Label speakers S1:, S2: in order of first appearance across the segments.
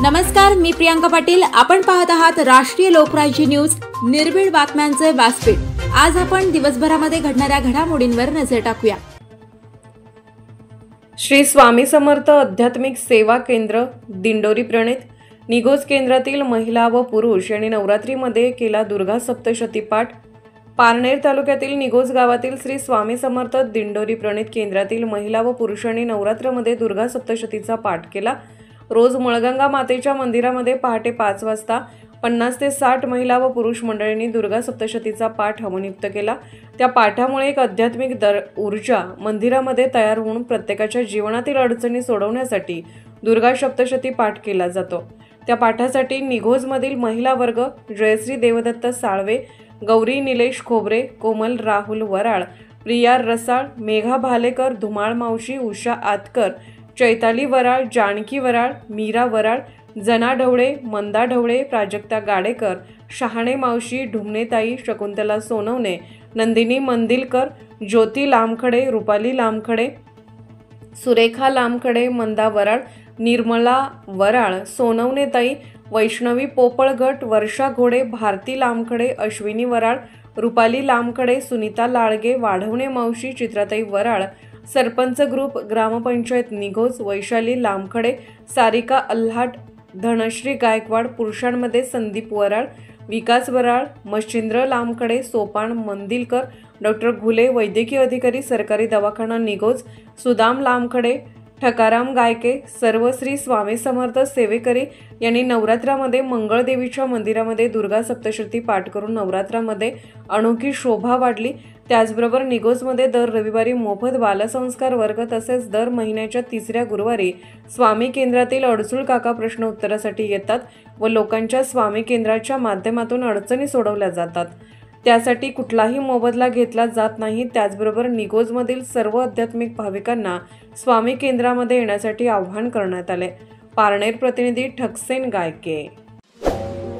S1: नमस्कार, मी प्रियांका पाटील। आपण पाहत आहात राष्ट्रीय लोकराज्य न्यूज, निर्भीड बातम्यांचे व्यासपीठ। आज आपण दिवसभरामध्ये घडणाऱ्या घडामोडींवर नजर टाकूया।
S2: श्री स्वामी समर्थ आध्यात्मिक सेवा केंद्र दिंडोरी प्रणित निघोज केंद्रातील महिला व पुरुष यांनी नवरात्रीमध्ये केला दुर्गा सप्तशती पाठ। पारनेर तालुक्यातील निघोज गावातील श्री स्वामी समर्थ दिंडोरी प्रणित केंद्रातील महिला व पुरुषांनी नवरात्रमध्ये दुर्गा सप्तशतीचा पाठ केला। रोज मळगंगा मातेच्या मंदिरामध्ये पहाटे 5 वाजता 50 ते 60 महिला व पुरुष मंडळींनी दुर्गा सप्तशतीचा पाठ हवनयुक्त केला। त्या पाठामुळे एक आध्यात्मिक ऊर्जा मंदिरामध्ये तयार होऊन प्रत्येकाच्या जीवनातील अडचणी सोडवण्यासाठी दुर्गा सप्तशती पाठ केला जातो। त्या पाठासाठी निघोजमधील महिला वर्ग जयश्री देवदत्त साळवे, गौरी निलेश खोबरे, कोमल राहुल वराळ, प्रिया रसाळ, मेघा भालेकर, धुमाळ मावशी, उषा आतकर, चैताली वराळ, जानकी वराळ, मीरा वराळ, जना ढवळे, मंदा ढवळे, प्राजक्ता गाडेकर, शहाणे मावशी, ढुमनेताई, शकुंतला सोनवणे, नंदिनी मंदिलकर, ज्योती लामखडे, रुपाली लामखडे, सुरेखा लामखडे, मंदा वराळ, निर्मला वराळ, सोनवणेताई, वैष्णवी पोपळगट, वर्षा घोडे, भारती लामखडे, अश्विनी वराळ, रुपाली लामखडे, सुनीता लाळगे, वाढवणे मावशी, चित्राताई वराळ, सरपंच ग्रुप ग्रामपंचायत निघोज, वैशाली लामखडे, सारिका अल्हाट, धनश्री गायकवाड, पुरुषांमध्ये संदीप वराळ, विकास वराळ, मच्छिंद्र लामखडे, सोपान मंदिलकर, डॉक्टर घुले, वैद्यकीय अधिकारी सरकारी दवाखाना निघोज, सुदाम लामखडे, ठकाराम गायके, सर्व श्री स्वामी समर्थ सेवेकरी यांनी नवरात्रामध्ये मंगळदेवीच्या मंदिरामध्ये दुर्गा सप्तशती पाठ करून नवरात्रामध्ये अनोखी शोभा वाढली। त्याचबरोबर निघोजमध्ये दर रविवारी मोफत बालसंस्कार वर्ग तसेच दर महिन्याच्या 3ऱ्या गुरुवारी स्वामी केंद्रातील अडसूळ काका प्रश्न उत्तरासाठी येतात व लोकांच्या स्वामी केंद्राच्या माध्यमातून अडचणी सोडवल्या जातात। त्यासाठी कुठलाही मोबदला घेतला जात नाही। त्याचबरोबर निघोजमधील सर्व आध्यात्मिक भाविकांना स्वामी केंद्रामध्ये येण्यासाठी आवाहन करण्यात आले। पारनेर प्रतिनिधी ठकसेन गायके।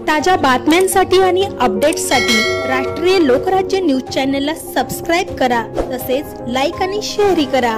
S3: ताज्या बातम्यांसाठी आणि अपडेट्ससाठी राष्ट्रीय लोकराज्य न्यूज चॅनलला सबस्क्राइब करा, तसेच लाईक आणि शेअर करा।